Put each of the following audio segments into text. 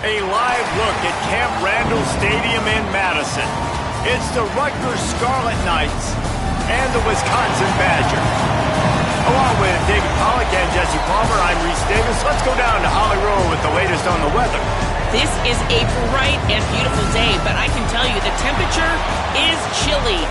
A live look at Camp Randall Stadium in Madison. It's the Rutgers Scarlet Knights and the Wisconsin Badgers. Along with David Pollack and Jesse Palmer, I'm Reese Davis. Let's go down to Holly Rowe with the latest on the weather. This is a bright and beautiful day, but I can tell you the temperature is chilly.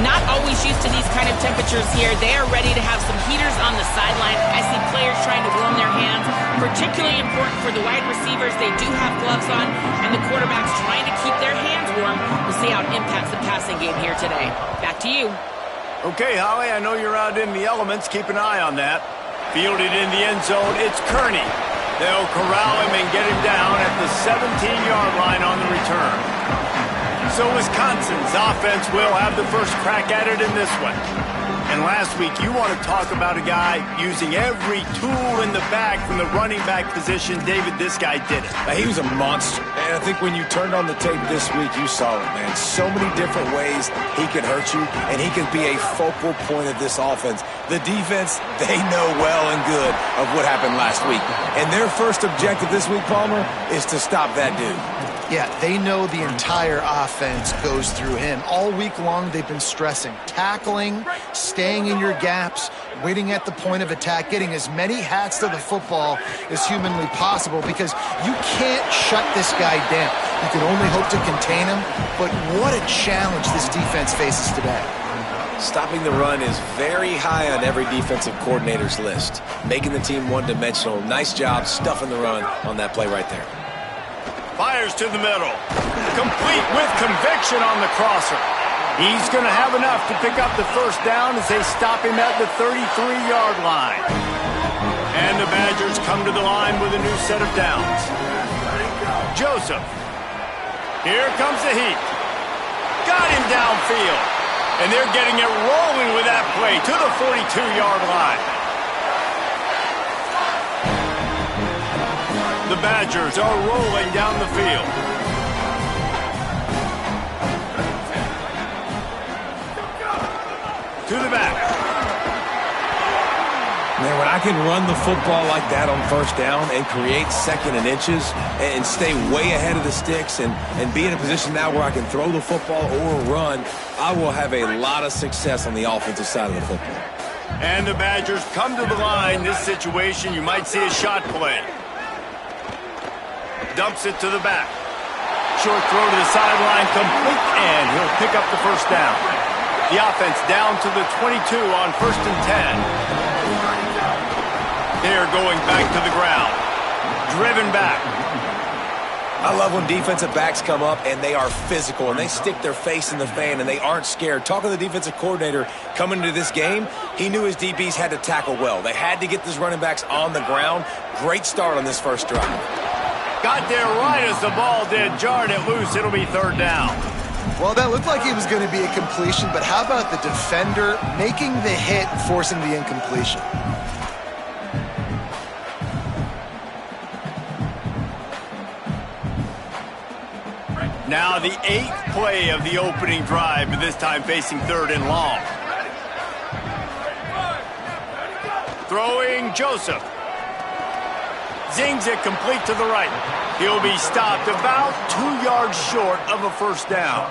Not always used to these kind of temperatures here. They are ready to have some heaters on the sideline. I see players trying to warm their hands. Particularly important for the wide receivers. They do have gloves on, and the quarterbacks trying to keep their hands warm. We'll see how it impacts the passing game here today. Back to you. Okay, Holly, I know you're out in the elements. Keep an eye on that. Fielded in the end zone, it's Kearney. They'll corral him and get him down at the 17-yard line on the return. So Wisconsin's offense will have the first crack at it in this one. And last week, you want to talk about a guy using every tool in the bag from the running back position. David, this guy did it. He was a monster. And I think when you turned on the tape this week, you saw it, man. So many different ways he could hurt you, and he could be a focal point of this offense. The defense, they know well and good of what happened last week. And their first objective this week, Palmer, is to stop that dude. Yeah, they know the entire offense goes through him. All week long, they've been stressing tackling, staying in your gaps, waiting at the point of attack, getting as many hats to the football as humanly possible, because you can't shut this guy down. You can only hope to contain him, but what a challenge this defense faces today. Stopping the run is very high on every defensive coordinator's list. Making the team one-dimensional. Nice job stuffing the run on that play right there. Fires to the middle. Complete with conviction on the crosser. He's going to have enough to pick up the first down as they stop him at the 33-yard line. And the Badgers come to the line with a new set of downs. Joseph. Here comes the heat. Got him downfield. And they're getting it rolling with that play to the 42-yard line. The Badgers are rolling down the field. To the back. Man, when I can run the football like that on first down and create second and inches and stay way ahead of the sticks and be in a position now where I can throw the football or run, I will have a lot of success on the offensive side of the football. And the Badgers come to the line. This situation, you might see a shot play. Dumps it to the back. Short throw to the sideline, complete, and he'll pick up the first down. The offense down to the 22 on 1st and 10. They're going back to the ground. Driven back. I love when defensive backs come up and they are physical and they stick their face in the fan and they aren't scared. Talking to the defensive coordinator coming into this game, he knew his DBs had to tackle well. They had to get these running backs on the ground. Great start on this first drive. Got there right as the ball did. Jarred it loose. It'll be third down. Well, that looked like it was going to be a completion, but how about the defender making the hit, forcing the incompletion? Now the 8th play of the opening drive, but this time facing 3rd and long. Throwing Joseph. Zings it complete to the right. He'll be stopped about 2 yards short of a first down.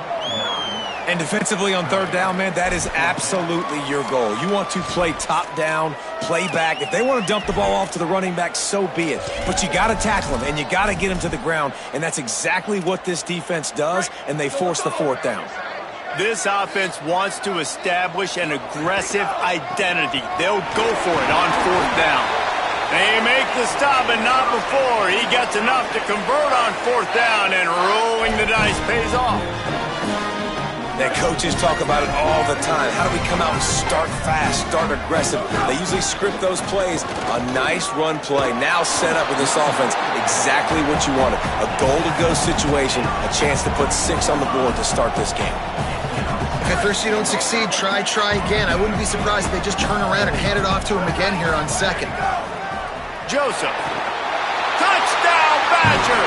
And defensively on third down, man, that is absolutely your goal. You want to play top down, play back. If they want to dump the ball off to the running back, so be it. But you got to tackle them, and you got to get them to the ground. And that's exactly what this defense does, and they force the fourth down. This offense wants to establish an aggressive identity. They'll go for it on 4th down. They make the stop, and not before. He gets enough to convert on 4th down, and rolling the dice pays off. That coaches talk about it all the time. How do we come out and start fast, start aggressive? They usually script those plays. A nice run play now set up with this offense. Exactly what you wanted. A goal-to-go situation, a chance to put 6 on the board to start this game. If at first you don't succeed, try again. I wouldn't be surprised if they just turn around and hand it off to him again here on 2nd. Joseph. Touchdown, Badger!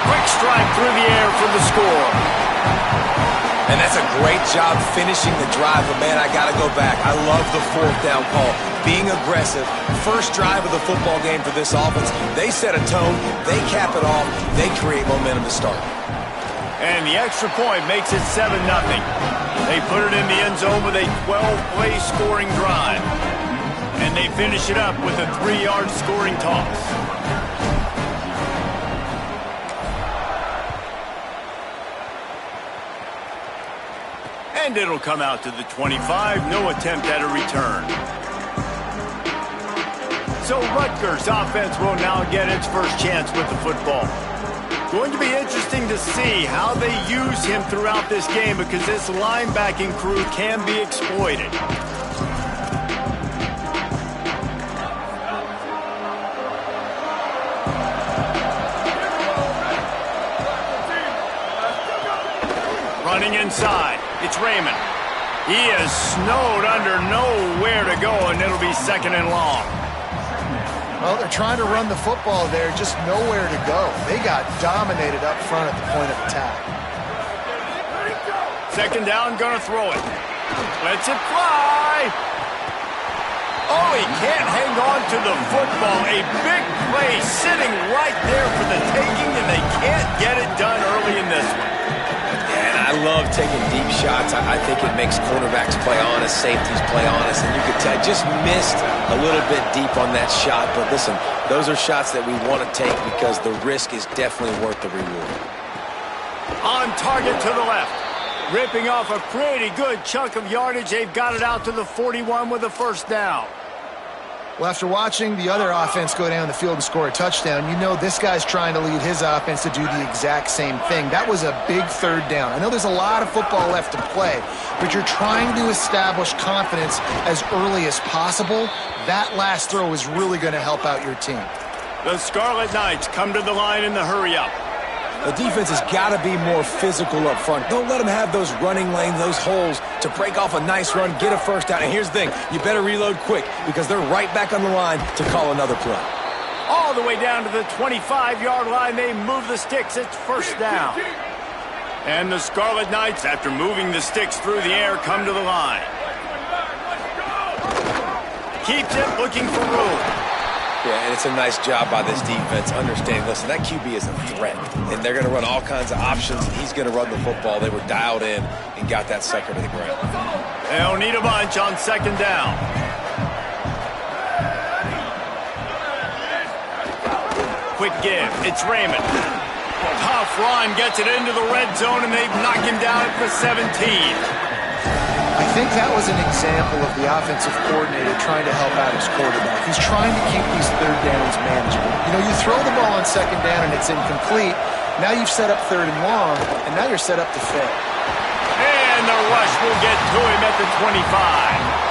Quick strike through the air for the score. And that's a great job finishing the drive, but man, I got to go back. I love the 4th down call. being aggressive. First drive of the football game for this offense. They set a tone, they cap it off, they create momentum to start. And the extra point makes it 7-0. They put it in the end zone with a 12-play scoring drive. And they finish it up with a 3-yard scoring toss. And it'll come out to the 25. No attempt at a return. So Rutgers offense will now get its first chance with the football. Going to be interesting to see how they use him throughout this game because this linebacking crew can be exploited. Running inside, it's Raymond. He is snowed under, nowhere to go, and it'll be 2nd and long. Well, they're trying to run the football there, just nowhere to go. They got dominated up front at the point of attack. 2nd down, gonna throw it. Lets it fly. Oh, he can't hang on to the football. A big play sitting right there for the taking, and they can't get it done early in this one. I love taking deep shots. I think it makes quarterbacks play honest, safeties play honest, and you could tell just missed a little bit deep on that shot. But listen, those are shots that we want to take because the risk is definitely worth the reward. On target to the left. Ripping off a pretty good chunk of yardage. They've got it out to the 41 with a 1st down. Well, after watching the other offense go down the field and score a touchdown, you know this guy's trying to lead his offense to do the exact same thing. That was a big 3rd down. I know there's a lot of football left to play, but you're trying to establish confidence as early as possible. That last throw is really going to help out your team. The Scarlet Knights come to the line in the hurry-up. The defense has got to be more physical up front. Don't let them have those running lanes, those holes to break off a nice run, get a 1st down. And here's the thing, you better reload quick because they're right back on the line to call another play. All the way down to the 25-yard line, they move the sticks. It's 1st down. And the Scarlet Knights, after moving the sticks through the air, come to the line. Keeps it looking for room. Yeah, and it's a nice job by this defense understanding, listen, that QB is a threat, and they're going to run all kinds of options, and he's going to run the football. They were dialed in and got that sucker to the ground. They'll need a bunch on 2nd down. Quick give. It's Raymond. Tough run, gets it into the red zone, and they've knocked him down at the 17. I think that was an example of the offensive coordinator trying to help out his quarterback. He's trying to keep these 3rd downs manageable. You know, you throw the ball on 2nd down and it's incomplete. Now you've set up 3rd and long, and now you're set up to fail. And the rush will get to him at the 25.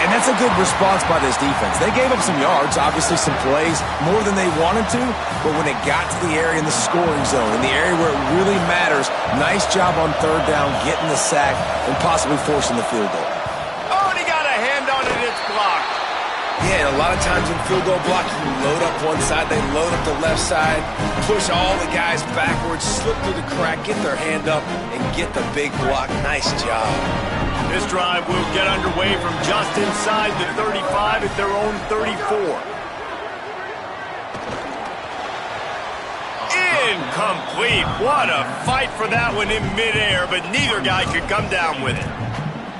And that's a good response by this defense. They gave up some yards, obviously some plays, more than they wanted to, but when it got to the area in the scoring zone, in the area where it really matters, nice job on 3rd down, getting the sack, and possibly forcing the field goal. Oh, and he got a hand on it, it's blocked. Yeah, and a lot of times in field goal block, you load up one side, they load up the left side, push all the guys backwards, slip through the crack, get their hand up, and get the big block. Nice job. This drive will get underway from just inside the 35 at their own 34. Incomplete. What a fight for that one in midair, but neither guy could come down with it.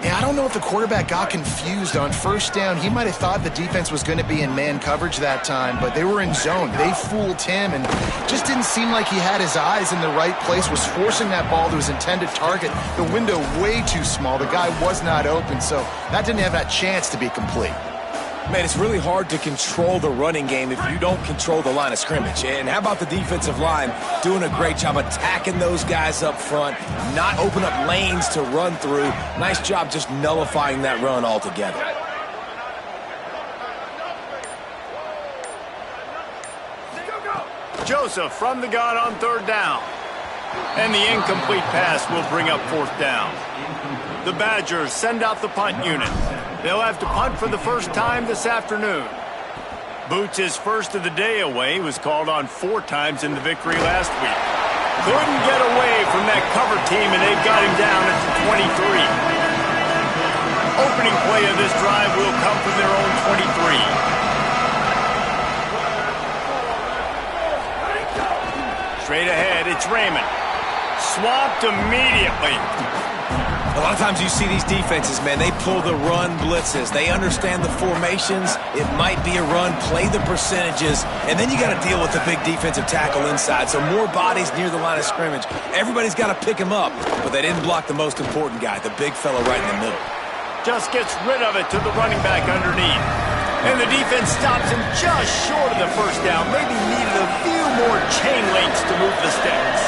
Yeah, I don't know if the quarterback got confused on 1st down. He might have thought the defense was going to be in man coverage that time, but they were in zone. They fooled him and just didn't seem like he had his eyes in the right place, was forcing that ball to his intended target. The window way too small. The guy was not open, so that didn't have that chance to be complete. Man, it's really hard to control the running game if you don't control the line of scrimmage. And how about the defensive line doing a great job attacking those guys up front, not open up lanes to run through. Nice job just nullifying that run altogether. Joseph from the gun on 3rd down. And the incomplete pass will bring up 4th down. The Badgers send out the punt unit. They'll have to punt for the first time this afternoon. Boots' first of the day away was called on 4 times in the victory last week. Couldn't get away from that cover team, and they've got him down at the 23. Opening play of this drive will come from their own 23. Straight ahead, it's Raymond. Swamped immediately. A lot of times you see these defenses, man, they pull the run blitzes. They understand the formations. It might be a run, play the percentages, and then you got to deal with the big defensive tackle inside. So more bodies near the line of scrimmage. Everybody's got to pick him up, but they didn't block the most important guy, the big fella right in the middle. Just gets rid of it to the running back underneath. And the defense stops him just short of the first down. Maybe needed a few more chain links to move the sticks.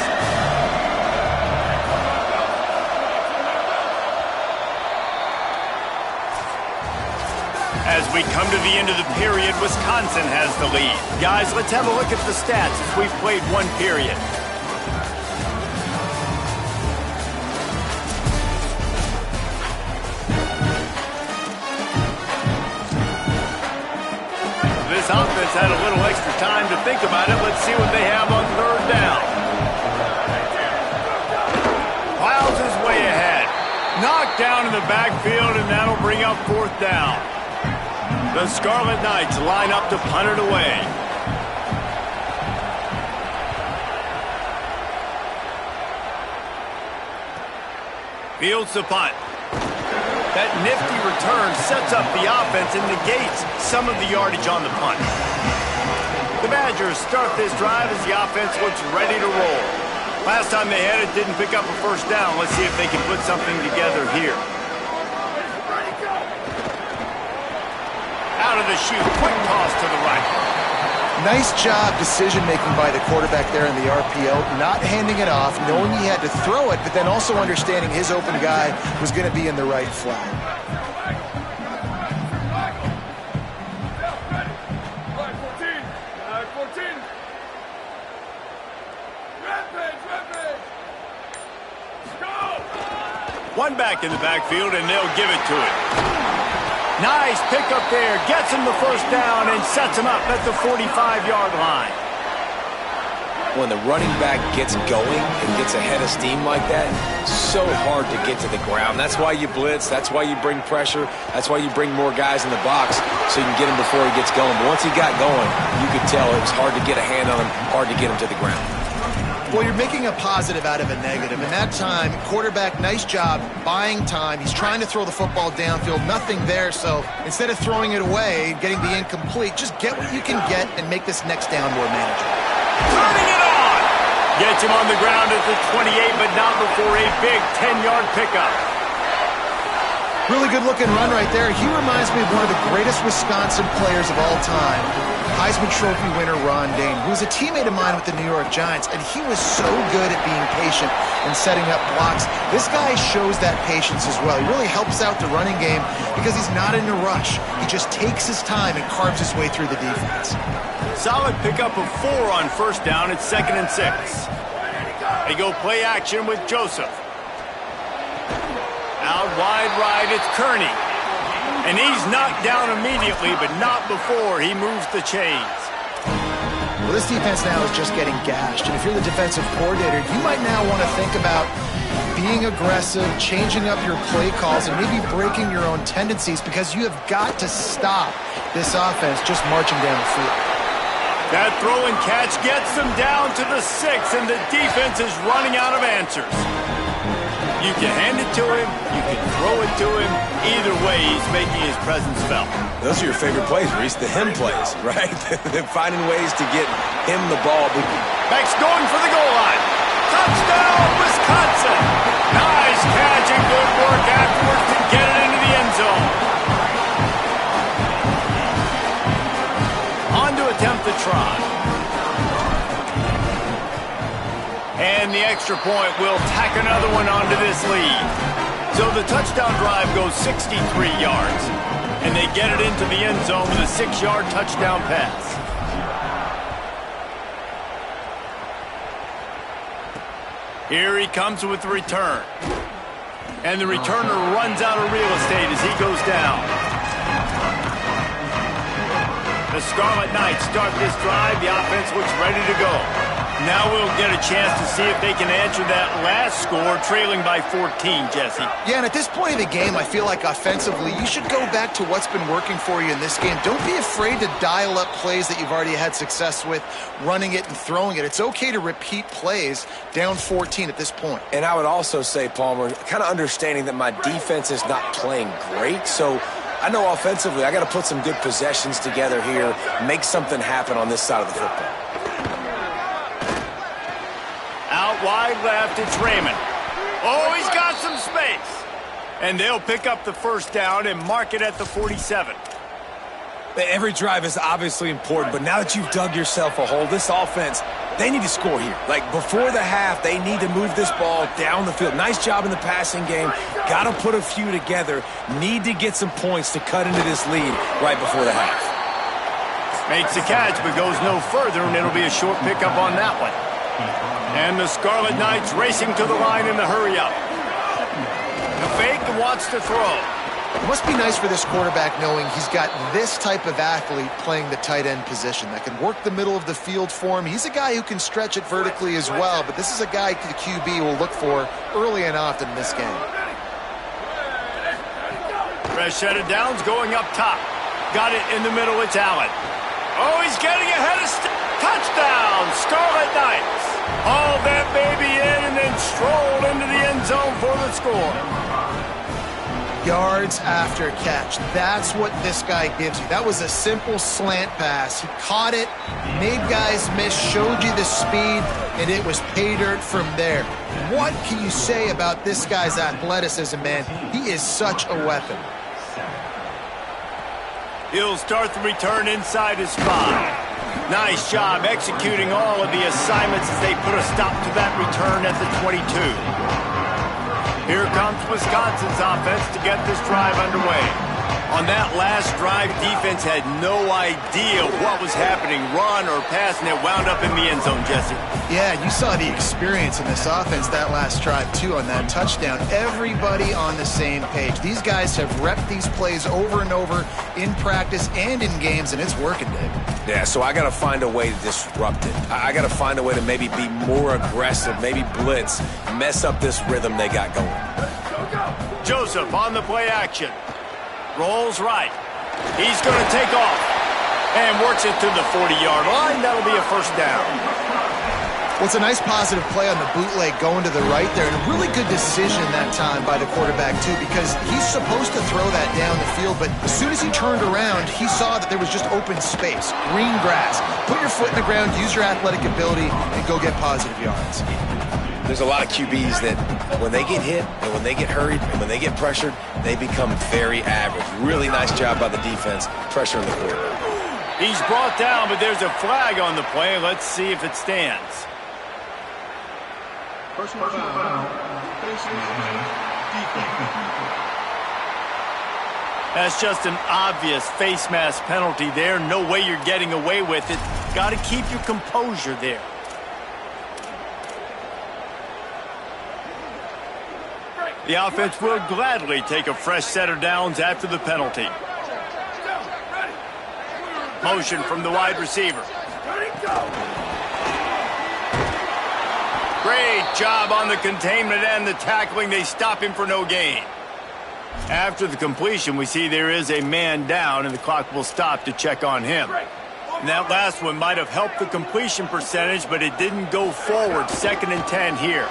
As we come to the end of the period, Wisconsin has the lead. Guys, let's have a look at the stats as we've played one period. This offense had a little extra time to think about it. Let's see what they have on third down. Plows his way ahead. Knocked down in the backfield, and that'll bring up fourth down. The Scarlet Knights line up to punt it away. Fields the punt. That nifty return sets up the offense and negates some of the yardage on the punt. The Badgers start this drive as the offense looks ready to roll. Last time they had it, didn't pick up a first down. Let's see if they can put something together here. Out of the chute, quick toss to the right. Nice job decision-making by the quarterback there in the RPO, not handing it off, knowing he had to throw it, but then also understanding his open guy was going to be in the right flat. One back in the backfield, and they'll give it to him. Nice pickup there. Gets him the first down and sets him up at the 45-yard line. When the running back gets going and gets a head of steam like that, so hard to get to the ground. That's why you blitz. That's why you bring pressure. That's why you bring more guys in the box so you can get him before he gets going. But once he got going, you could tell it was hard to get a hand on him, hard to get him to the ground. Well, you're making a positive out of a negative. And that time, quarterback, nice job, buying time. He's trying to throw the football downfield, nothing there. So instead of throwing it away, getting the incomplete, just get what you can get and make this next down more manageable. Turning it on! Gets him on the ground at the 28, but not before a big 10-yard pickup. Really good-looking run right there. He reminds me of one of the greatest Wisconsin players of all time, Heisman Trophy winner Ron Dayne, who was a teammate of mine with the New York Giants, and he was so good at being patient and setting up blocks. This guy shows that patience as well. He really helps out the running game because he's not in a rush. He just takes his time and carves his way through the defense. Solid pickup of 4 on first down. It's 2nd and 6. They go play action with Joseph. Out wide right, it's Kearney. And he's knocked down immediately, but not before he moves the chains. Well, this defense now is just getting gashed. And if you're the defensive coordinator, you might now want to think about being aggressive, changing up your play calls, and maybe breaking your own tendencies because you have got to stop this offense just marching down the field. That throw and catch gets them down to the 6, and the defense is running out of answers. You can hand it to him, you can throw it to him. Either way, he's making his presence felt. Those are your favorite plays, Reese, the him plays, right? They're finding ways to get him the ball. Beck's going for the goal line. Touchdown, Wisconsin! Nice catch and good work afterwards to get it into the end zone. On to attempt the try. And the extra point will tack another one onto this lead. So the touchdown drive goes 63 yards. And they get it into the end zone with a 6-yard touchdown pass. Here he comes with the return. And the returner runs out of real estate as he goes down. The Scarlet Knights start this drive. The offense looks ready to go. Now we'll get a chance to see if they can answer that last score, trailing by 14, Jesse. Yeah, and at this point of the game, I feel like offensively, you should go back to what's been working for you in this game. Don't be afraid to dial up plays that you've already had success with, running it and throwing it. It's okay to repeat plays down 14 at this point. And I would also say, Palmer, kind of understanding that my defense is not playing great, so I know offensively I got to put some good possessions together here, make something happen on this side of the football. Out wide left, it's Raymond. Oh, he's got some space. And they'll pick up the first down and mark it at the 47. Every drive is obviously important, but now that you've dug yourself a hole, this offense, they need to score here. Like, before the half, they need to move this ball down the field. Nice job in the passing game. Got to put a few together. Need to get some points to cut into this lead right before the half. Makes the catch, but goes no further, and it'll be a short pickup on that one. And the Scarlet Knights racing to the line in the hurry-up. The fake wants to throw. It must be nice for this quarterback knowing he's got this type of athlete playing the tight end position that can work the middle of the field for him. He's a guy who can stretch it vertically as well, but this is a guy the QB will look for early and often in this game. Fresh set of downs going up top. Got it in the middle, it's Allen. Oh, he's getting ahead of touchdown, Scarlet Knights. Hauled that baby in and then strolled into the end zone for the score. Yards after catch. That's what this guy gives you. That was a simple slant pass. He caught it, made guys miss, showed you the speed, and it was pay dirt from there. What can you say about this guy's athleticism, man? He is such a weapon. He'll start the return inside his 5. Nice job executing all of the assignments as they put a stop to that return at the 22. Here comes Wisconsin's offense to get this drive underway. On that last drive, defense had no idea what was happening, run or pass, and it wound up in the end zone, Jesse. Yeah, you saw the experience in this offense that last drive, too, on that touchdown. Everybody on the same page. These guys have repped these plays over and over in practice and in games, and it's working, Dave. Yeah, so I got to find a way to disrupt it. I got to find a way to maybe be more aggressive, maybe blitz, mess up this rhythm they got going. Joseph on the play action. Rolls right. He's going to take off and works it to the 40-yard line. That'll be a first down. Well, it's a nice positive play on the bootleg going to the right there, and a really good decision that time by the quarterback, too, because he's supposed to throw that down the field, but as soon as he turned around, he saw that there was just open space, green grass. Put your foot in the ground, use your athletic ability, and go get positive yards. There's a lot of QBs that when they get hit and when they get hurried and when they get pressured, they become very average. Really nice job by the defense, pressuring the quarterback. He's brought down, but there's a flag on the play. Let's see if it stands. Personal foul. That's just an obvious face mask penalty there. No way you're getting away with it. Got to keep your composure there. The offense will gladly take a fresh set of downs after the penalty. Motion from the wide receiver. Great job on the containment and the tackling. They stop him for no gain. After the completion, we see there is a man down, and the clock will stop to check on him. And that last one might have helped the completion percentage, but it didn't go forward. 2nd and 10 here.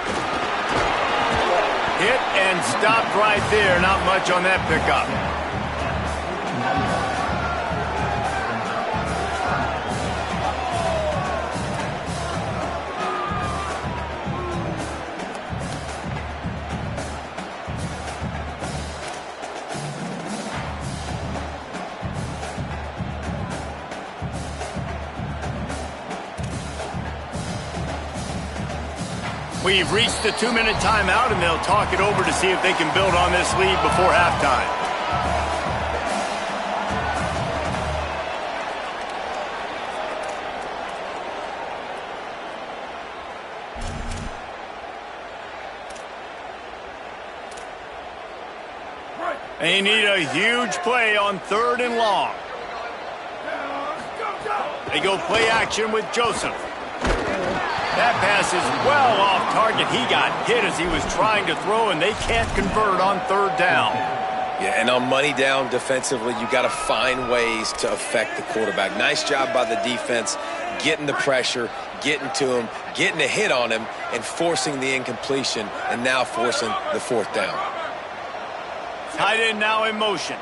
Hit and stopped right there. Not much on that pickup. We've reached the 2-minute timeout, and they'll talk it over to see if they can build on this lead before halftime. They need a huge play on 3rd and long. They go play action with Joseph. That pass is well off target. He got hit as he was trying to throw, and they can't convert on third down. Yeah, and on money down defensively, you got to find ways to affect the quarterback. Nice job by the defense, getting the pressure, getting to him, getting a hit on him, and forcing the incompletion, and now forcing the fourth down. Tight end now in motion.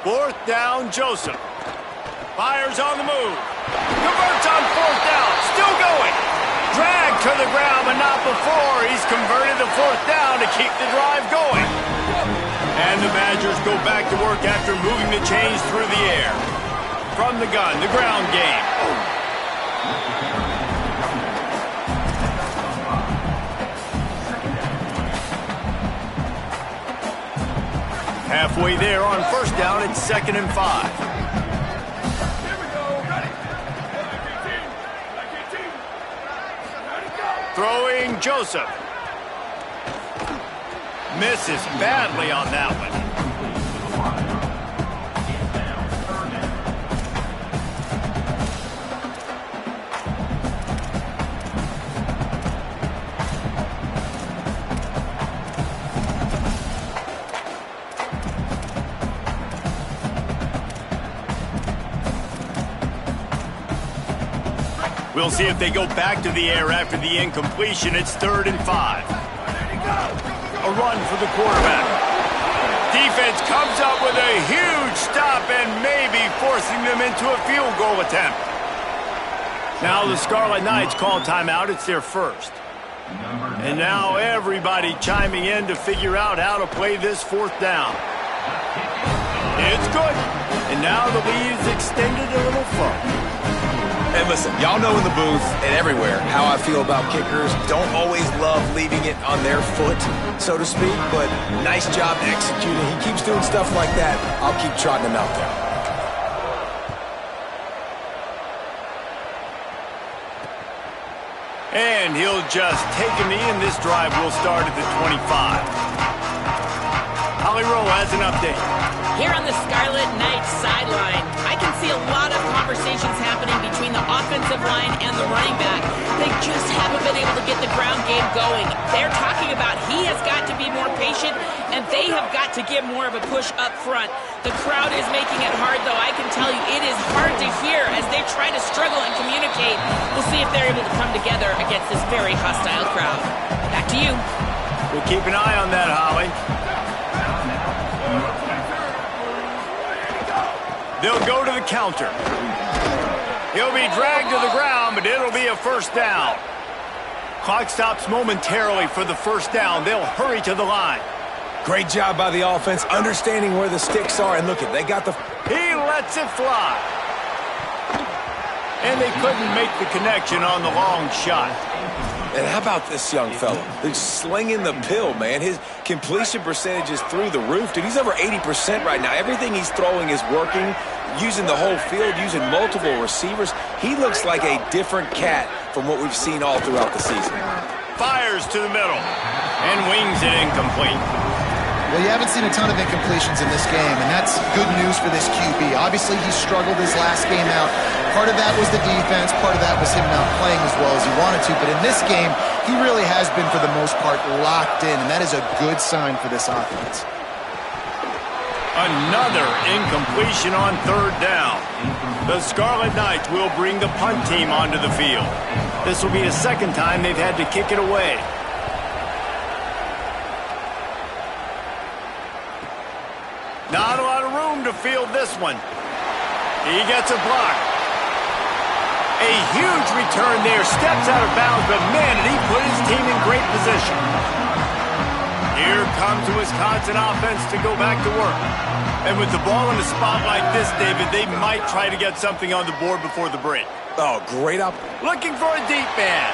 Fourth down, Joseph. Fires on the move. Converts on fourth down. Still going. Dragged to the ground, but not before. He's converted the fourth down to keep the drive going. And the Badgers go back to work after moving the chains through the air. From the gun, the ground game. Halfway there on first down, it's 2nd and 5. Throwing Joseph. Misses badly on that one. We'll see if they go back to the air after the incompletion. It's 3rd and 5. A run for the quarterback. Defense comes up with a huge stop and maybe forcing them into a field goal attempt. Now the Scarlet Knights call timeout. It's their first. And now everybody chiming in to figure out how to play this fourth down. It's good. And now the lead is extended a little further. And listen, y'all know in the booth and everywhere how I feel about kickers. Don't always love leaving it on their foot, so to speak, but nice job executing. He keeps doing stuff like that. I'll keep trotting him out there. And he'll just take a knee, and this drive will start at the 25. Holly Rowe has an update. Here on the Scarlet Knights sideline, I can see a lot of conversations happening between the offensive line and the running back. They just haven't been able to get the ground game going. They're talking about he has got to be more patient, and they have got to give more of a push up front. The crowd is making it hard, though. I can tell you it is hard to hear as they try to struggle and communicate. We'll see if they're able to come together against this very hostile crowd. Back to you. We'll keep an eye on that, Holly. They'll go to the counter. He'll be dragged to the ground, but it'll be a first down. Clock stops momentarily for the first down. They'll hurry to the line. Great job by the offense, understanding where the sticks are. And look, they got the... He lets it fly. And they couldn't make the connection on the long shot. And how about this young fella? He's slinging the pill, man. His completion percentage is through the roof. Dude, he's over 80% right now. Everything he's throwing is working, using the whole field, using multiple receivers. He looks like a different cat from what we've seen all throughout the season. Fires to the middle and wings it incomplete. Well, you haven't seen a ton of incompletions in this game, and that's good news for this QB. Obviously, he struggled his last game out. Part of that was the defense. Part of that was him not playing as well as he wanted to. But in this game, he really has been, for the most part, locked in, and that is a good sign for this offense. Another incompletion on third down. The Scarlet Knights will bring the punt team onto the field. This will be the second time they've had to kick it away. Not a lot of room to field this one. He gets a block. A huge return there. Steps out of bounds, but man, did he put his team in great position. Here comes the Wisconsin offense to go back to work. And with the ball in the spot like this, David, they might try to get something on the board before the break. Oh, great up. Looking for a deep man.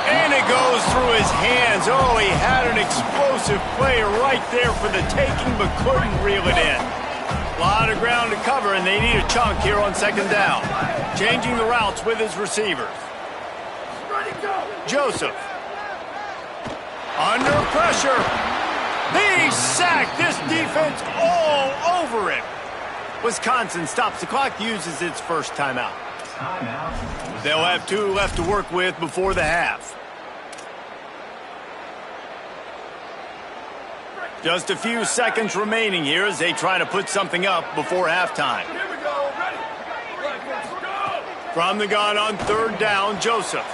And it goes through his hands. Oh, he had an explosive play right there for the taking, but couldn't reel it in. A lot of ground to cover, and they need a chunk here on second down. Changing the routes with his receivers. Joseph. Under pressure. He's sacked. This defense all over him. Wisconsin stops the clock, uses its first timeout. They'll have 2 left to work with before the half. Just a few seconds remaining here as they try to put something up before halftime. From the gun on 3rd down, Joseph.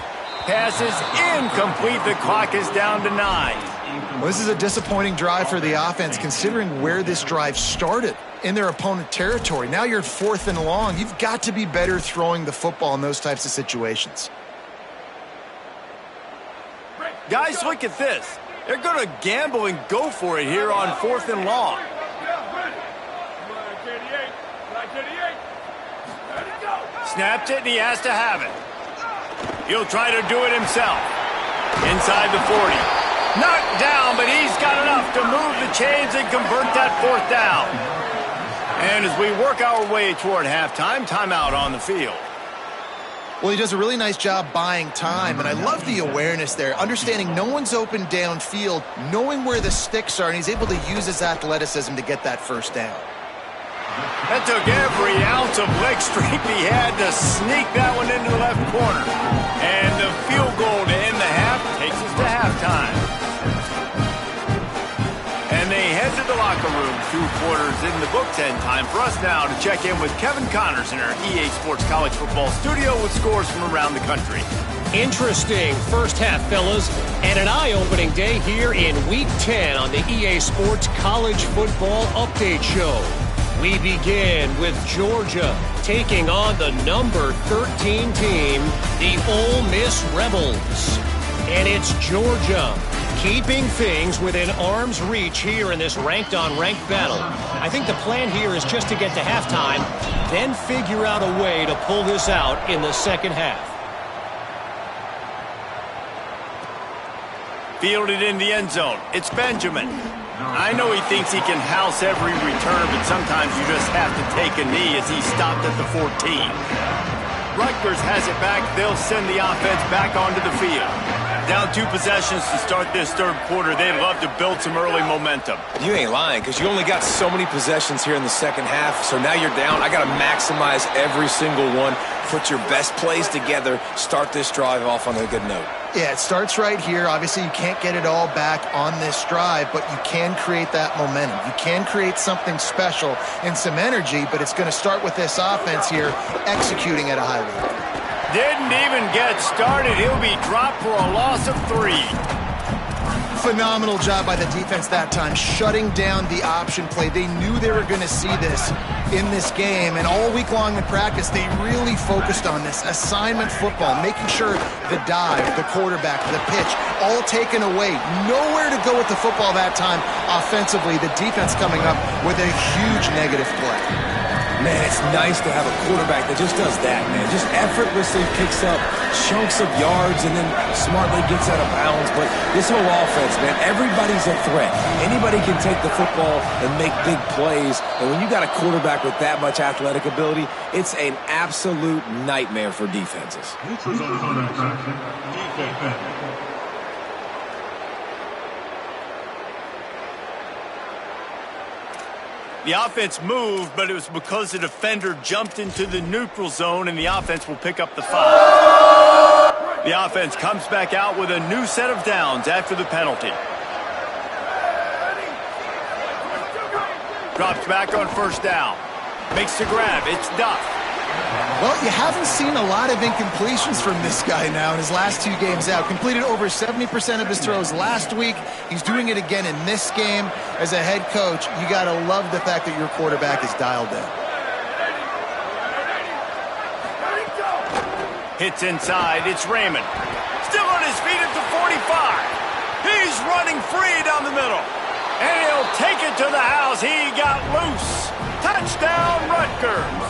Pass is incomplete. The clock is down to 9. Well, this is a disappointing drive for the offense considering where this drive started, in their opponent territory. Now you're 4th and long. You've got to be better throwing the football in those types of situations. Guys, look at this. They're going to gamble and go for it here on 4th and long. Snapped it, and he has to have it. He'll try to do it himself. Inside the 40. Knocked down, but he's got enough to move the chains and convert that 4th down. And as we work our way toward halftime, timeout on the field. Well, he does a really nice job buying time, and I love the awareness there, understanding no one's open downfield, knowing where the sticks are, and he's able to use his athleticism to get that 1st down. That took every ounce of leg strength he had to sneak that one into the left corner. And the field goal to end the half takes us to halftime. And they head to the locker room, 2 quarters in the books, and time for us now to check in with Kevin Connors in our EA Sports College Football studio with scores from around the country. Interesting first half, fellas, and an eye-opening day here in Week 10 on the EA Sports College Football Update Show. We begin with Georgia taking on the number 13 team, the Ole Miss Rebels. And it's Georgia keeping things within arm's reach here in this ranked-on-ranked battle. I think the plan here is just to get to halftime, then figure out a way to pull this out in the second half. Fielded in the end zone. It's Benjamin. I know he thinks he can house every return, but sometimes you just have to take a knee as he stopped at the 14. Rutgers has it back. They'll send the offense back onto the field. Down 2 possessions to start this 3rd quarter. They'd love to build some early momentum. You ain't lying, because you only got so many possessions here in the second half, so now you're down. I got to maximize every single one, put your best plays together, start this drive off on a good note. Yeah, it starts right here. Obviously, you can't get it all back on this drive, but you can create that momentum. You can create something special and some energy, but it's going to start with this offense here executing at a high level. Didn't even get started. He'll be dropped for a loss of 3. Phenomenal job by the defense that time, shutting down the option play. They knew they were going to see this in this game, and all week long in practice, they really focused on this assignment football, making sure the dive, the quarterback, the pitch, all taken away. Nowhere to go with the football that time offensively. The defense coming up with a huge negative play. Man, it's nice to have a quarterback that just does that, man. Just effortlessly picks up chunks of yards and then smartly gets out of bounds. But this whole offense, man, everybody's a threat. Anybody can take the football and make big plays. And when you got a quarterback with that much athletic ability, it's an absolute nightmare for defenses. The offense moved, but it was because the defender jumped into the neutral zone, and the offense will pick up the 5. The offense comes back out with a new set of downs after the penalty. Drops back on 1st down. Makes the grab. It's Duff. Well, you haven't seen a lot of incompletions from this guy now in his last 2 games out. Completed over 70% of his throws last week. He's doing it again in this game. As a head coach, you got to love the fact that your quarterback is dialed in. Hits inside. It's Raymond. Still on his feet at the 45. He's running free down the middle. And he'll take it to the house. He got loose. Touchdown, Rutgers.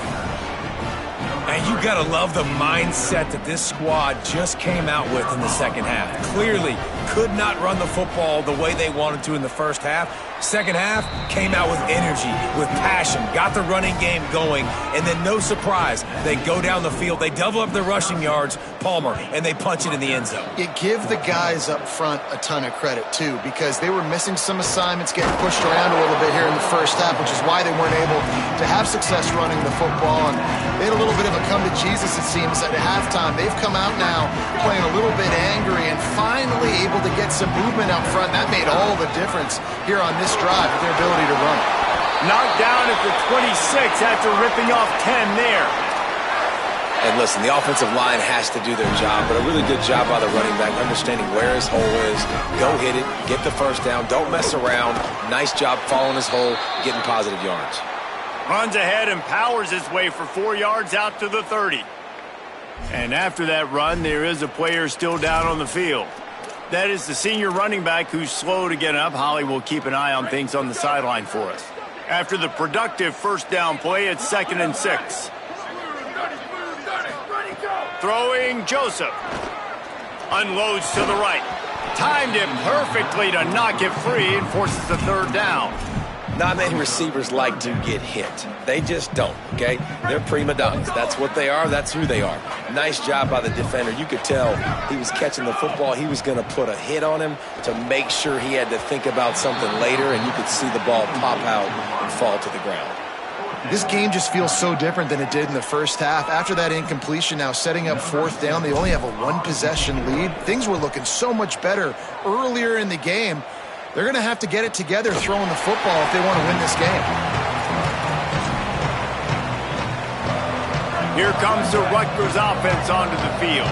And you got to love the mindset that this squad just came out with in the second half. Clearly could not run the football the way they wanted to in the first half. Second half, came out with energy, with passion, got the running game going, and then no surprise, they go down the field, they double up their rushing yards, Palmer, and they punch it in the end zone. You give the guys up front a ton of credit, too, because they were missing some assignments, getting pushed around a little bit here in the first half, which is why they weren't able to have success running the football. And they had a little bit of a come to Jesus, it seems, at halftime. They've come out now playing a little bit angry and finally able to get some movement up front. That made all the difference here on this drive with their ability to run. Knocked down at the 26 after ripping off 10 there. And listen, the offensive line has to do their job, but a really good job by the running back, understanding where his hole is. Go hit it, get the first down, don't mess around. Nice job following his hole, getting positive yards. Runs ahead and powers his way for 4 yards out to the 30. And after that run, there is a player still down on the field. That is the senior running back who's slow to get up. Holly will keep an eye on things on the sideline for us. After the productive first down play, it's 2nd and 6. Throwing Joseph. Unloads to the right. Timed it perfectly to knock it free and forces the 3rd down. Not many receivers like to get hit. They just don't, okay? They're prima donnas. That's what they are. That's who they are. Nice job by the defender. You could tell he was catching the football. He was going to put a hit on him to make sure he had to think about something later, and you could see the ball pop out and fall to the ground. This game just feels so different than it did in the first half. After that incompletion, now setting up 4th down, they only have a 1-possession lead. Things were looking so much better earlier in the game. They're going to have to get it together throwing the football if they want to win this game. Here comes the Rutgers offense onto the field.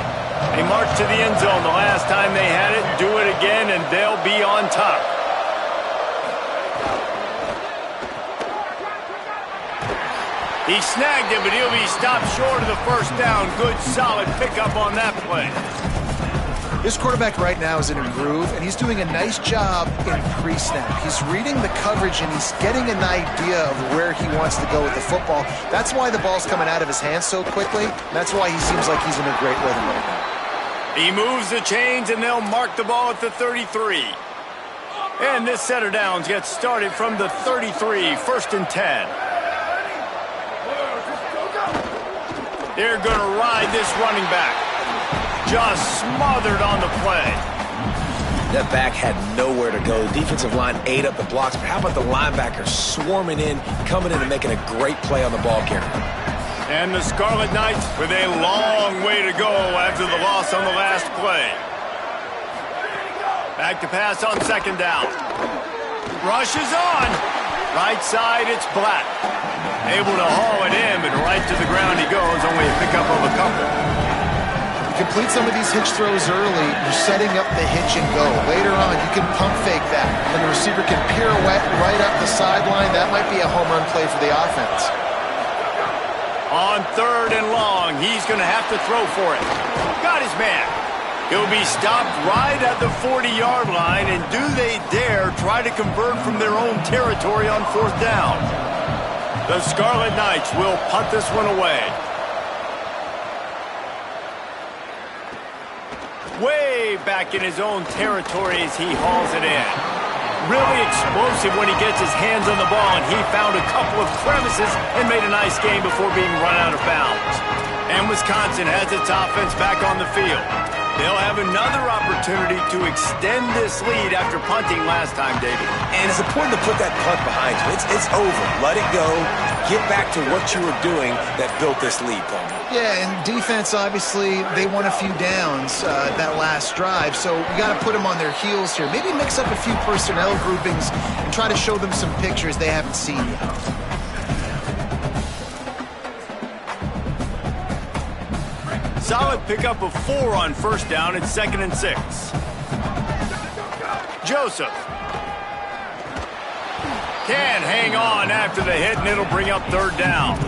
They march to the end zone the last time they had it, do it again, and they'll be on top. He snagged it, but he'll be stopped short of the first down. Good, solid pickup on that play. This quarterback right now is in a groove, and he's doing a nice job in pre-snap. He's reading the coverage, and he's getting an idea of where he wants to go with the football. That's why the ball's coming out of his hands so quickly. That's why he seems like he's in a great rhythm right now. He moves the chains, and they'll mark the ball at the 33. And this set of downs gets started from the 33, 1st and 10. They're going to ride this running back. Just smothered on the play. That back had nowhere to go. The defensive line ate up the blocks, but how about the linebackers swarming in, coming in and making a great play on the ball carrier? And the Scarlet Knights with a long way to go after the loss on the last play. Back to pass on 2nd down. Rush is on. Right side, it's Black. Able to haul it in, but right to the ground he goes. Only a pickup of a couple. Complete some of these hitch throws early, you're setting up the hitch and go. Later on, you can pump fake that, and the receiver can pirouette right up the sideline. That might be a home run play for the offense. On 3rd and long, he's going to have to throw for it. Got his man. He'll be stopped right at the 40-yard line, and do they dare try to convert from their own territory on 4th down? The Scarlet Knights will punt this one away. Way back in his own territory as he hauls it in. Really explosive when he gets his hands on the ball, and he found a couple of crevices and made a nice game before being run out of bounds. And Wisconsin has its offense back on the field. They'll have another opportunity to extend this lead after punting last time, David. And it's important to put that punt behind you. It's over. Let it go. Get back to what you were doing that built this lead, Paul. Yeah, and defense, obviously, they won a few downs that last drive, so you got to put them on their heels here. Maybe mix up a few personnel groupings and try to show them some pictures they haven't seen yet. Solid pickup of 4 on 1st down. It's 2nd and 6. Joseph can hang on after the hit, and it'll bring up 3rd down.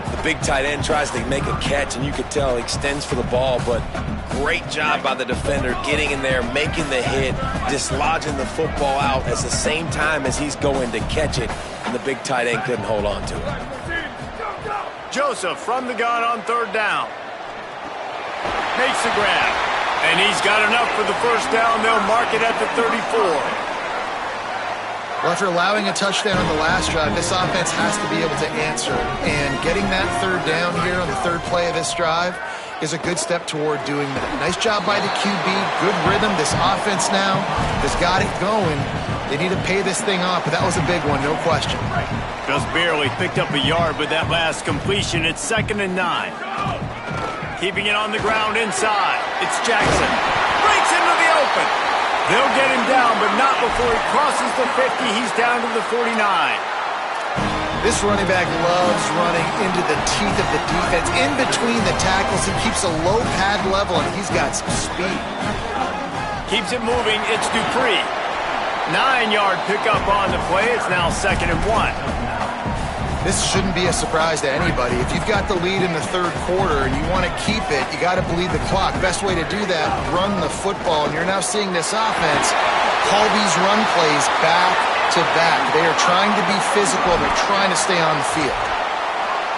The big tight end tries to make a catch, and you could tell he extends for the ball, but great job by the defender getting in there, making the hit, dislodging the football out at the same time as he's going to catch it, and the big tight end couldn't hold on to it. Joseph from the gun on 3rd down. Makes the grab. And he's got enough for the first down. They'll mark it at the 34. Well, after allowing a touchdown on the last drive, this offense has to be able to answer. And getting that third down here on the third play of this drive is a good step toward doing that. Nice job by the QB. Good rhythm. This offense now has got it going. They need to pay this thing off, but that was a big one, no question. Just barely picked up a yard with that last completion. It's 2nd and 9. Keeping it on the ground inside. It's Jackson. Breaks into the open. They'll get him down, but not before he crosses the 50. He's down to the 49. This running back loves running into the teeth of the defense. In between the tackles, he keeps a low pad level, and he's got some speed. Keeps it moving. It's Dupree. 9-yard pickup on the play. It's now 2nd and 1. This shouldn't be a surprise to anybody. If you've got the lead in the third quarter and you want to keep it, you got to bleed the clock. Best way to do that, run the football. And you're now seeing this offense call these run plays back to back. They are trying to be physical. They're trying to stay on the field.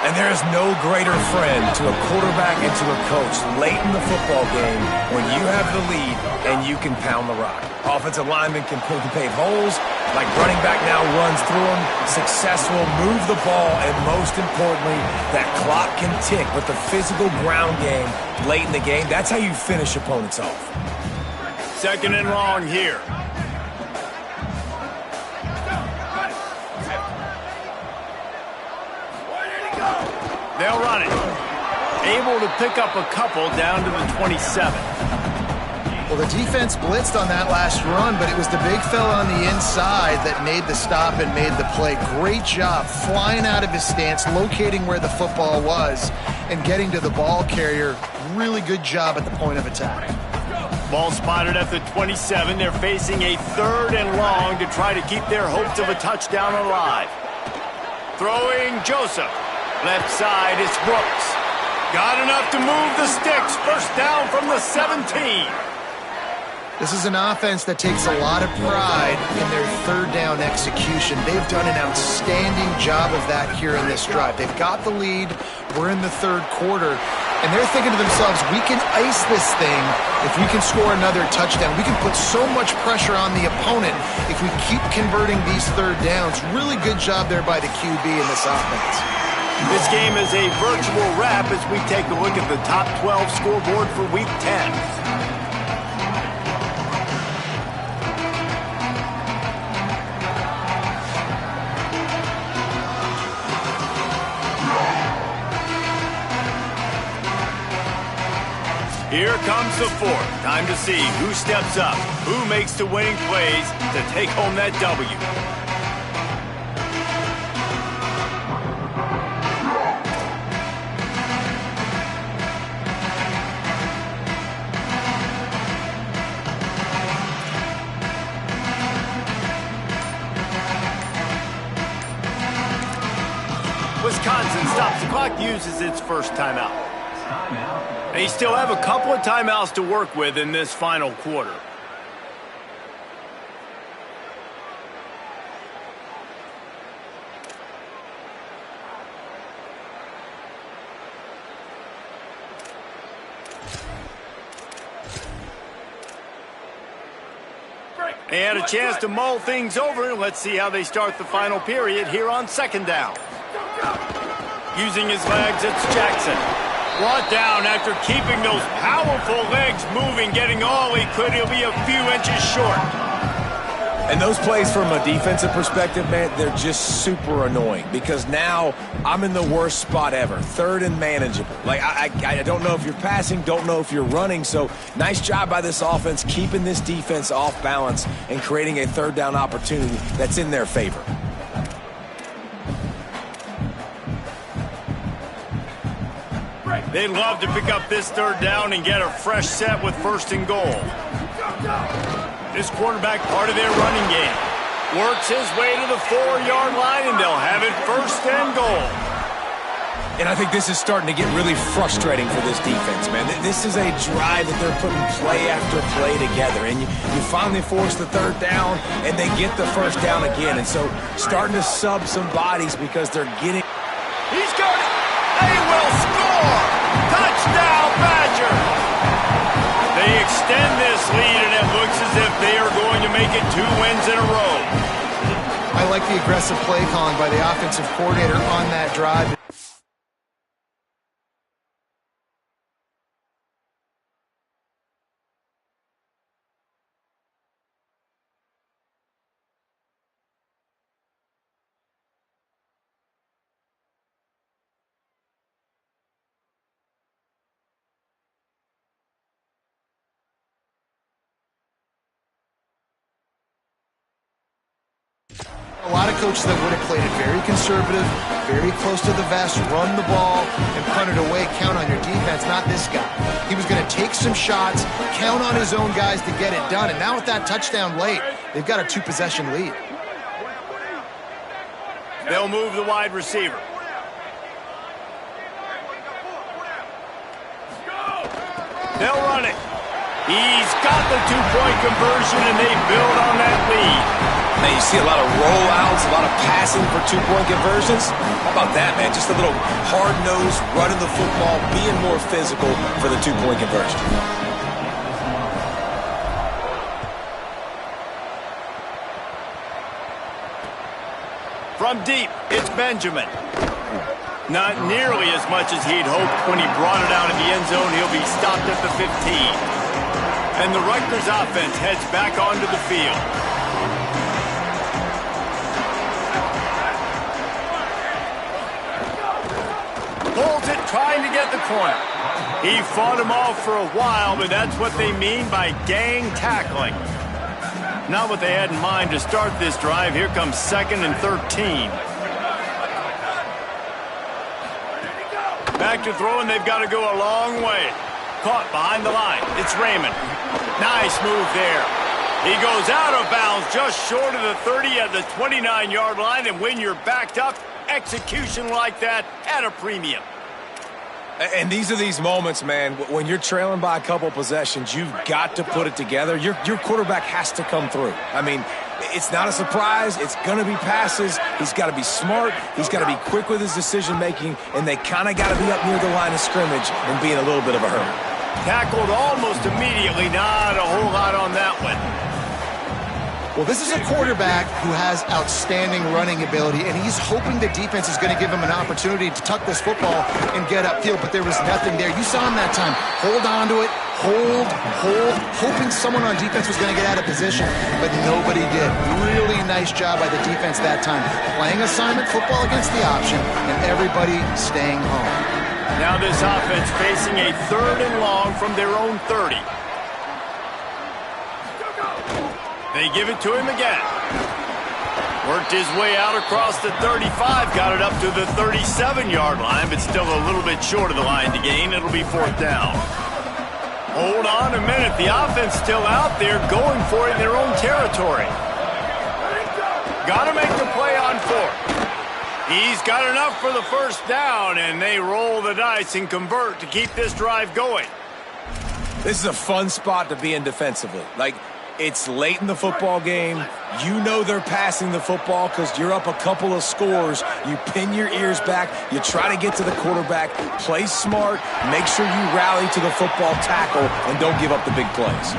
And there is no greater friend to a quarterback and to a coach late in the football game when you have the lead and you can pound the rock. Offensive linemen can pave holes, like running back now runs through them, successful, move the ball, and most importantly, that clock can tick. But the physical ground game late in the game, that's how you finish opponents off. 2nd and long here. They'll run it. Able to pick up a couple down to the 27. Well, the defense blitzed on that last run, but it was the big fella on the inside that made the stop and made the play. Great job flying out of his stance, locating where the football was, and getting to the ball carrier. Really good job at the point of attack. Ball spotted at the 27. They're facing a 3rd and long to try to keep their hopes of a touchdown alive. Throwing Joseph. Left side, it's Brooks. Got enough to move the sticks. First down from the 17. This is an offense that takes a lot of pride in their third down execution. They've done an outstanding job of that here in this drive. They've got the lead. We're in the third quarter. And they're thinking to themselves, we can ice this thing if we can score another touchdown. We can put so much pressure on the opponent if we keep converting these third downs. Really good job there by the QB in this offense. This game is a virtual wrap as we take a look at the top 12 scoreboard for Week 10. Here comes the 4th. Time to see who steps up, who makes the winning plays to take home that W. Wisconsin stops the clock, uses its first timeout. They still have a couple of timeouts to work with in this final quarter. They had a chance to mull things over. Let's see how they start the final period here on 2nd down. Using his legs, it's Jackson. Brought down after keeping those powerful legs moving, getting all he could. He'll be a few inches short. And those plays from a defensive perspective, man, they're just super annoying because now I'm in the worst spot ever, 3rd and manageable. Like, I don't know if you're passing, don't know if you're running, so nice job by this offense keeping this defense off balance and creating a 3rd down opportunity that's in their favor. They'd love to pick up this 3rd down and get a fresh set with 1st and goal. This quarterback part of their running game. Works his way to the 4-yard line, and they'll have it 1st and goal. And I think this is starting to get really frustrating for this defense, man. This is a drive that they're putting play after play together. And you finally force the 3rd down, and they get the 1st down again. And so starting to sub some bodies because they're getting... He's got it! They will score! Touchdown, Badger! They They extend this lead, and it looks as if they are going to make it 2 wins in a row. I like the aggressive play calling by the offensive coordinator on that drive. A lot of coaches that would have played it very conservative, very close to the vest, run the ball, and punt it away, count on your defense. Not this guy. He was going to take some shots, count on his own guys to get it done. And now with that touchdown late, they've got a 2-possession lead. They'll move the wide receiver. They'll run it. He's got the 2-point conversion, and they build on that lead. Man, you see a lot of rollouts, a lot of passing for 2-point conversions. How about that, man? Just a little hard-nosed, running the football, being more physical for the 2-point conversion. From deep, it's Benjamin. Not nearly as much as he'd hoped when he brought it out of the end zone. He'll be stopped at the 15. And the Rutgers offense heads back onto the field. Holds it, trying to get the corner. He fought him off for a while, but that's what they mean by gang tackling. Not what they had in mind to start this drive. Here comes 2nd and 13. Back to throw, and they've got to go a long way. Caught behind the line. It's Raymond. Nice move there. He goes out of bounds just short of the 30 at the 29-yard line, and when you're backed up, execution like that at a premium. And these are these moments, man, when you're trailing by a couple possessions, you've got to put it together. Your quarterback has to come through. I mean, it's not a surprise. It's going to be passes. He's got to be smart. He's got to be quick with his decision-making, and they kind of got to be up near the line of scrimmage and be in a little bit of a hurry. Tackled almost immediately. Not a whole lot on that one. Well, this is a quarterback who has outstanding running ability, and he's hoping the defense is going to give him an opportunity to tuck this football and get upfield, but there was nothing there. You saw him that time. Hold on to it, hold, hoping someone on defense was going to get out of position, but nobody did. Really nice job by the defense that time. Playing assignment football against the option, and everybody staying home. Now this offense facing a 3rd and long from their own 30. They give it to him again. Worked his way out across the 35, got it up to the 37-yard line, but still a little bit short of the line to gain. It'll be 4th down. Hold on a minute. The offense still out there going for it in their own territory. Got to make the play on 4th. He's got enough for the 1st down, and they roll the dice and convert to keep this drive going. This is a fun spot to be in defensively. Like, it's late in the football game. You know they're passing the football because you're up a couple of scores. You pin your ears back. You try to get to the quarterback. Play smart. Make sure you rally to the football tackle and don't give up the big plays.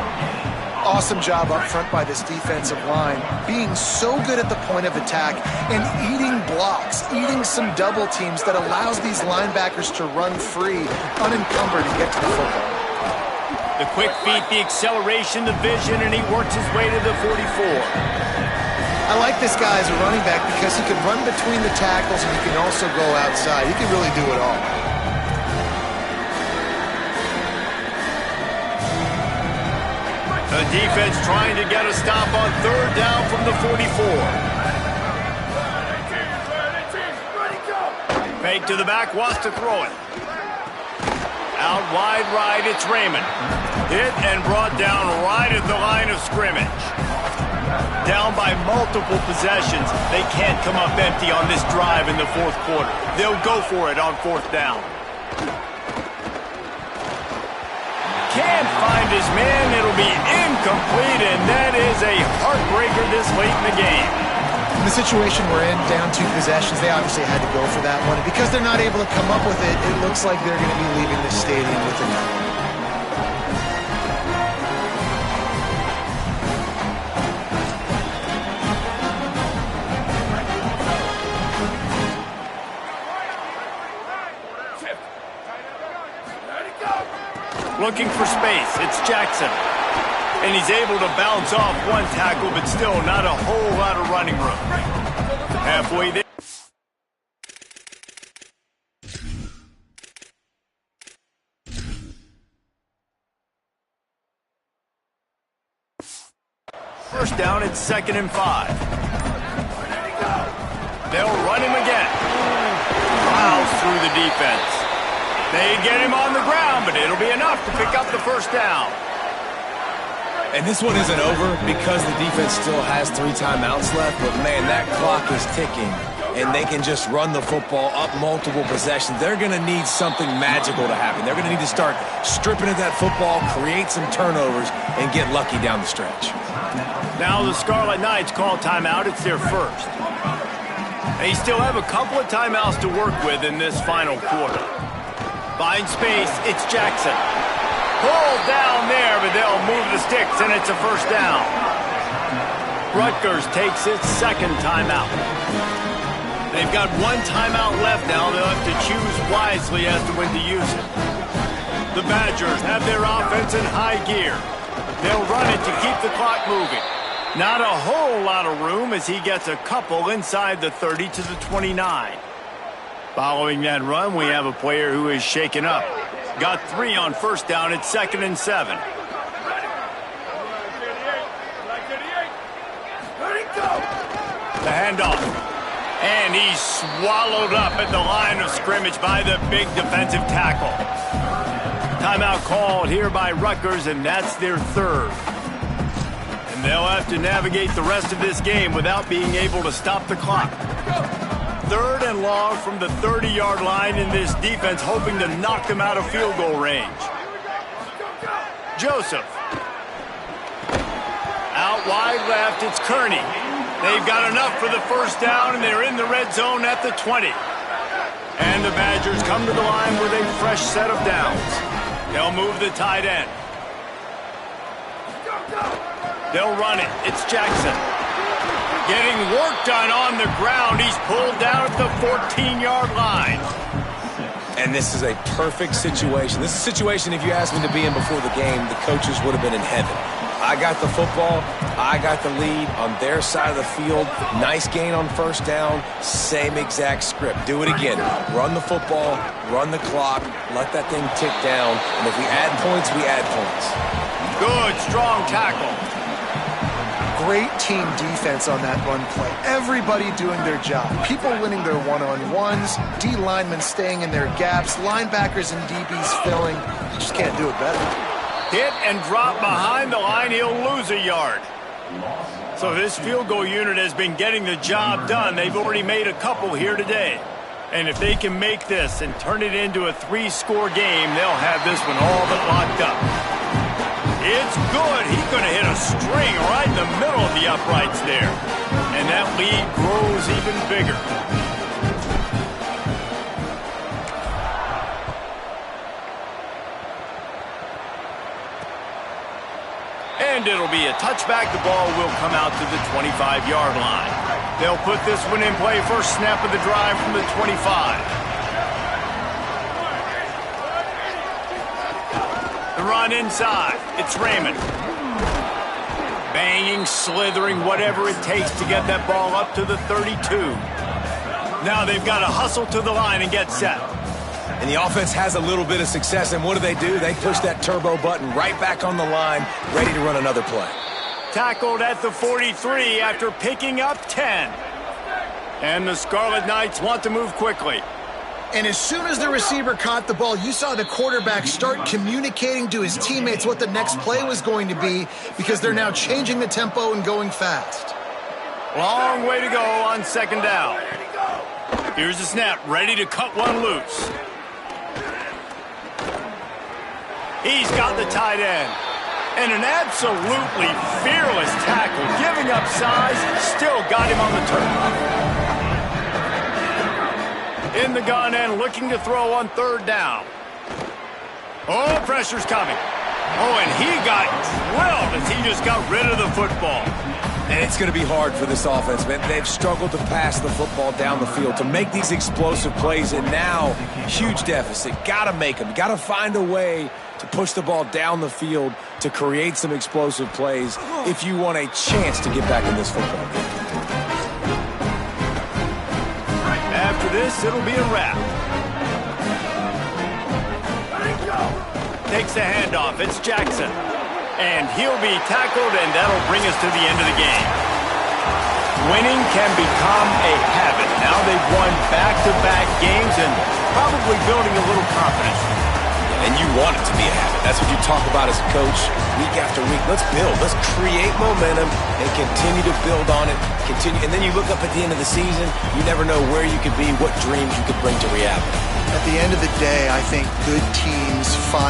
Awesome job up front by this defensive line, being so good at the point of attack and eating blocks, eating some double teams that allows these linebackers to run free, unencumbered, and get to the football. The quick feet, the acceleration, the vision, and he works his way to the 44. I like this guy as a running back because he can run between the tackles and he can also go outside. He can really do it all. The defense trying to get a stop on 3rd down from the 44. Fake to the back, wants to throw it. Out wide right, it's Raymond. Hit and brought down right at the line of scrimmage. Down by multiple possessions. They can't come up empty on this drive in the 4th quarter. They'll go for it on 4th down. Can't find his man. It'll be incomplete, and that is a heartbreaker this late in the game. In the situation we're in, down 2 possessions, they obviously had to go for that one. Because they're not able to come up with it, it looks like they're going to be leaving the stadium with a Looking for space. It's Jackson. And he's able to bounce off one tackle, but still not a whole lot of running room. Halfway there. First down, it's 2nd and 5. They'll run him again. Plows through the defense. They get him on the ground, but it'll be enough to pick up the first down. And this one isn't over because the defense still has 3 timeouts left, but man, that clock is ticking, and they can just run the football up multiple possessions. They're going to need something magical to happen. They're going to need to start stripping at that football, create some turnovers, and get lucky down the stretch. Now the Scarlet Knights call timeout. It's their first. They still have a couple of timeouts to work with in this final quarter. Find space. It's Jackson. Pulled down there, but they'll move the sticks, and it's a first down. Rutgers takes its 2nd timeout. They've got 1 timeout left now. They'll have to choose wisely as to when to use it. The Badgers have their offense in high gear. They'll run it to keep the clock moving. Not a whole lot of room as he gets a couple inside the 30 to the 29. Following that run, we have a player who is shaken up. Got 3 on first down. It's 2nd and 7. The handoff. And he's swallowed up at the line of scrimmage by the big defensive tackle. Timeout called here by Rutgers, and that's their 3rd. And they'll have to navigate the rest of this game without being able to stop the clock. 3rd and long from the 30-yard line in this defense, hoping to knock them out of field goal range. Joseph. Out wide left, it's Kearney. They've got enough for the first down, and they're in the red zone at the 20. And the Badgers come to the line with a fresh set of downs. They'll move the tight end. They'll run it. It's Jackson. Getting work done on the ground. He's pulled down at the 14-yard line. And this is a perfect situation. This is a situation, if you asked me to be in before the game, the coaches would have been in heaven. I got the football. I got the lead on their side of the field. Nice gain on first down. Same exact script. Do it again. Run the football. Run the clock. Let that thing tick down. And if we add points, we add points. Good, strong tackle. Great team defense on that run play. Everybody doing their job. People winning their one-on-ones. D linemen staying in their gaps. Linebackers and DBs filling. You just can't do it better. Hit and drop behind the line. He'll lose a yard. So this field goal unit has been getting the job done. They've already made a couple here today. And if they can make this and turn it into a 3-score game, they'll have this one all but locked up. It's good. He's going to hit a string right in the middle of the uprights there. And that lead grows even bigger. And it'll be a touchback. The ball will come out to the 25-yard line. They'll put this one in play. First snap of the drive from the 25. The run inside. It's Raymond. Banging, slithering, whatever it takes to get that ball up to the 32. Now they've got to hustle to the line and get set. And the offense has a little bit of success, and what do? They push that turbo button right back on the line, ready to run another play. Tackled at the 43 after picking up 10. And the Scarlet Knights want to move quickly. And as soon as the receiver caught the ball, you saw the quarterback start communicating to his teammates what the next play was going to be, because they're now changing the tempo and going fast. Long way to go on second down. Here's the snap, ready to cut one loose. He's got the tight end. And an absolutely fearless tackle, giving up size, still got him on the turf. In the gun and looking to throw on third down. Oh, pressure's coming. Oh, and he got drilled as he just got rid of the football. And it's going to be hard for this offense, man. They've struggled to pass the football down the field, to make these explosive plays, and now, huge deficit. Got to make them. Got to find a way to push the ball down the field, to create some explosive plays if you want a chance to get back in this football game. After this, it'll be a wrap. Takes a handoff. It's Jackson. And he'll be tackled, and that'll bring us to the end of the game. Winning can become a habit. Now they've won back-to-back games and probably building a little confidence. And you want it to be a habit. That's what you talk about as a coach week after week. Let's build. Let's create momentum and continue to build on it. And then you look up at the end of the season, you never know where you could be, what dreams you could bring to reality. At the end of the day, I think good teams find